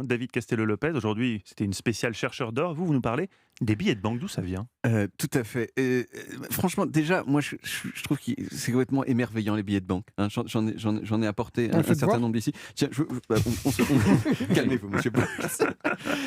David Castello-Lopez, aujourd'hui, c'était une spéciale chercheur d'or. Vous nous parlez des billets de banque. D'où ça vient? Tout à fait. Franchement, déjà, moi, je trouve que c'est complètement émerveillant, les billets de banque. Hein. J'en ai apporté un certain nombre ici. Tiens, calmez-vous, monsieur Blanc.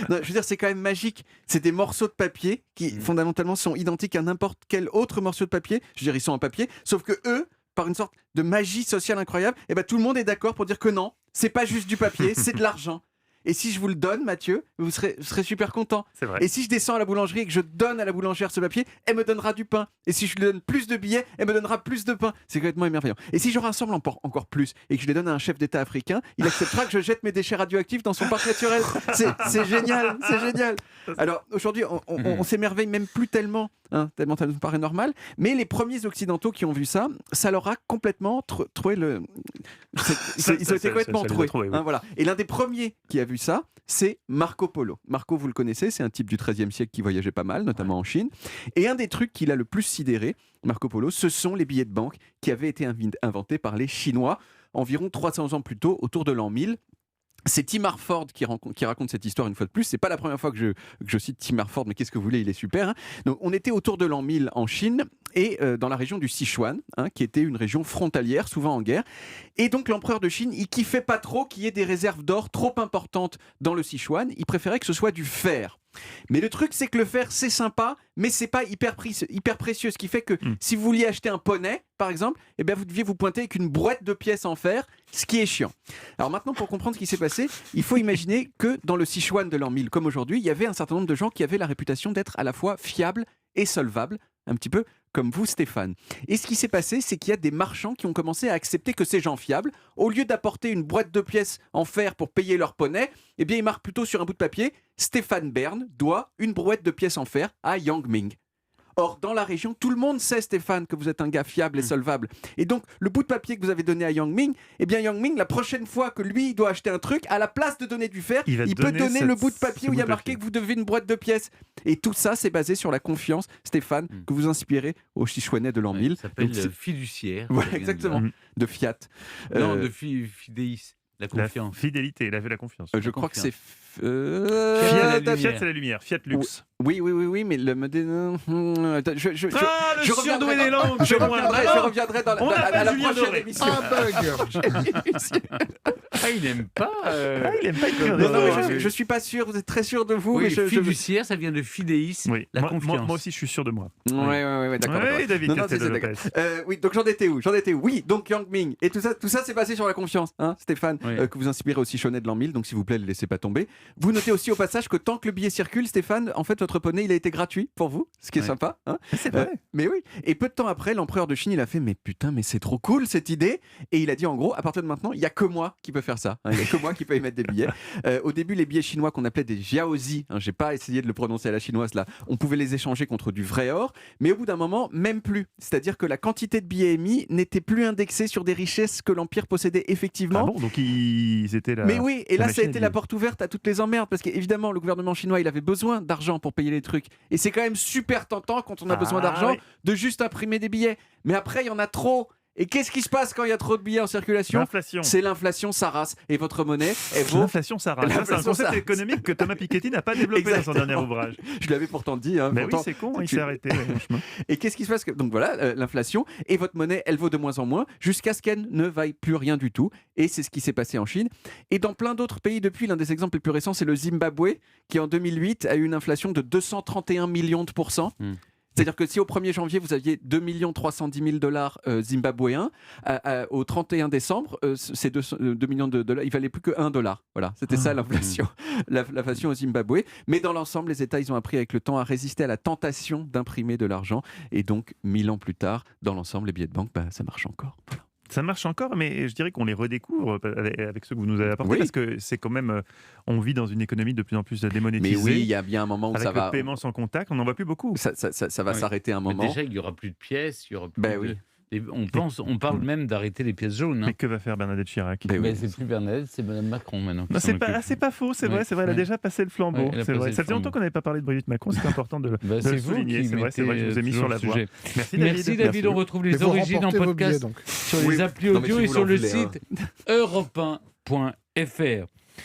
Non, je veux dire, c'est quand même magique. C'est des morceaux de papier qui, fondamentalement, sont identiques à n'importe quel autre morceau de papier. Je veux dire, ils sont en papier, sauf que eux, par une sorte de magie sociale incroyable, tout le monde est d'accord pour dire que non, c'est pas juste du papier, c'est de l'argent. Et si je vous le donne, Mathieu, vous serez super content. C'est vrai. Et si je descends à la boulangerie et que je donne à la boulangère ce papier, elle me donnera du pain. Et si je lui donne plus de billets, elle me donnera plus de pain. C'est complètement émerveillant. Et si je rassemble encore plus et que je les donne à un chef d'État africain, il acceptera que je jette mes déchets radioactifs dans son parc naturel. C'est génial, c'est génial. Alors aujourd'hui, on s'émerveille même plus tellement, tellement ça nous paraît normal. Mais les premiers occidentaux qui ont vu ça, ça leur a complètement trouvé le... Ils ont été complètement troués. Oui. Voilà. Et l'un des premiers qui a vu ça, c'est Marco Polo. Marco, vous le connaissez, c'est un type du XIIIe siècle qui voyageait pas mal, notamment en Chine. Et un des trucs qu'il a le plus sidéré, Marco Polo, ce sont les billets de banque qui avaient été inventés par les Chinois environ 300 ans plus tôt, autour de l'an 1000. C'est Tim Harford qui raconte cette histoire une fois de plus. C'est pas la première fois que je cite Tim Harford, mais qu'est-ce que vous voulez, il est super. Donc, on était autour de l'an 1000 en Chine et dans la région du Sichuan, qui était une région frontalière, souvent en guerre. Et donc l'empereur de Chine, il kiffait pas trop qu'il y ait des réserves d'or trop importantes dans le Sichuan. Il préférait que ce soit du fer. Mais le truc, c'est que le fer, c'est sympa, mais c'est pas hyper précieux. Ce qui fait que si vous vouliez acheter un poney, par exemple, vous deviez vous pointer avec une brouette de pièces en fer, ce qui est chiant. Alors maintenant, pour comprendre ce qui s'est passé, il faut imaginer que dans le Sichuan de l'an 1000, comme aujourd'hui, il y avait un certain nombre de gens qui avaient la réputation d'être à la fois fiables et solvables, un petit peu comme vous, Stéphane. Et ce qui s'est passé, c'est qu'il y a des marchands qui ont commencé à accepter que ces gens fiables, au lieu d'apporter une boîte de pièces en fer pour payer leur poney, ils marquent plutôt sur un bout de papier « Stéphane Bern doit une brouette de pièces en fer à Yang Ming ». Or, dans la région, tout le monde sait, Stéphane, que vous êtes un gars fiable et solvable. Et donc, le bout de papier que vous avez donné à Yang Ming, Yang Ming, la prochaine fois que lui doit acheter un truc, à la place de donner du fer, il peut donner le bout de papier où il y a marqué que vous devez une boîte de pièces. Et tout ça, c'est basé sur la confiance, Stéphane, que vous inspirez aux Sichuanais de l'an 1000. Ça s'appelle fiduciaire. Voilà, exactement. De Fiat. Non, de Fidéis. La confiance. La fidélité, la confiance. Je crois que c'est... Fiat, c'est la lumière. Fiat Lux. Oui, mais le modèle... Le surdoué des langues. Je reviendrai à la prochaine émission. Il n'aime pas... Il n'aime pas écrire. Non, je suis pas sûr, vous êtes très sûr de vous. Oui, fiduciaire, ça vient de fidéis, la confiance. Moi aussi, je suis sûr de moi. Ouais, d'accord. Oui, David Castello-Lopez. Oui, donc j'en étais où? Oui, donc Yang Ming. Et tout ça, c'est basé sur la confiance, Stéphane, que vous inspirez aussi Sichuanais de l'an 1000, donc s'il vous plaît, ne le laissez pas tomber. Vous notez aussi au passage que tant que le billet circule, Stéphane, en fait, votre poney, il a été gratuit pour vous, ce qui est sympa. C'est vrai. Mais oui. Et peu de temps après, l'empereur de Chine, il a fait, mais putain, mais c'est trop cool cette idée. Et il a dit, en gros, à partir de maintenant, il n'y a que moi qui peux faire ça. Il n'y a que moi qui peux émettre des billets. Au début, les billets chinois qu'on appelait des jiaozi, j'ai pas essayé de le prononcer à la chinoise là, on pouvait les échanger contre du vrai or, mais au bout d'un moment, même plus. C'est-à-dire que la quantité de billets émis n'était plus indexée sur des richesses que l'Empire possédait effectivement. Ah bon, donc ils étaient là. Mais oui, et là, ça a été la porte ouverte à toutes les emmerdes, parce qu'évidemment, le gouvernement chinois, il avait besoin d'argent pour payer les trucs. Et c'est quand même super tentant, quand on a besoin d'argent, de juste imprimer des billets. Mais après, il y en a trop. Et qu'est-ce qui se passe quand il y a trop de billets en circulation? L'inflation. C'est l'inflation, ça rase. Et votre monnaie, elle vaut... L'inflation, ça rase. C'est un concept économique que Thomas Piketty n'a pas développé dans son dernier ouvrage. Je l'avais pourtant dit. Mais pourtant, oui, c'est con, il s'est arrêté. Et qu'est-ce qui se passe? Donc voilà, l'inflation. Et votre monnaie, elle vaut de moins en moins, jusqu'à ce qu'elle ne vaille plus rien du tout. Et c'est ce qui s'est passé en Chine. Et dans plein d'autres pays depuis, l'un des exemples les plus récents, c'est le Zimbabwe, qui en 2008 a eu une inflation de 231 millions de %. C'est-à-dire que si au 1er janvier, vous aviez 2 310 000 dollars zimbabwéens, au 31 décembre, ces 2 millions de dollars, il valait plus que 1 dollar. Voilà, c'était ça l'inflation. L'inflation au Zimbabwe. Mais dans l'ensemble, les États, ils ont appris avec le temps à résister à la tentation d'imprimer de l'argent. Et donc, 1000 ans plus tard, dans l'ensemble, les billets de banque, ça marche encore. Voilà. Ça marche encore, mais je dirais qu'on les redécouvre avec ceux que vous nous avez apportés, parce que c'est quand même, on vit dans une économie de plus en plus démonétisée. Mais oui, il y a bien un moment où avec ça va... le paiement sans contact, on n'en voit plus beaucoup. Ça va s'arrêter un moment. Mais déjà, il n'y aura plus de pièces, il y aura plus on parle même d'arrêter les pièces jaunes. Mais que va faire Bernadette Chirac? Mais c'est plus Bernadette, c'est Mme Macron maintenant. Non, c'est pas faux, c'est vrai, elle a déjà passé le flambeau. C'est vrai. Ça faisait longtemps qu'on n'avait pas parlé de Brigitte Macron, c'est important de le souligner. C'est vrai, je vous ai mis sur la voie. Merci David, on retrouve les origines en podcast sur les applis audio et sur le site europe1.fr.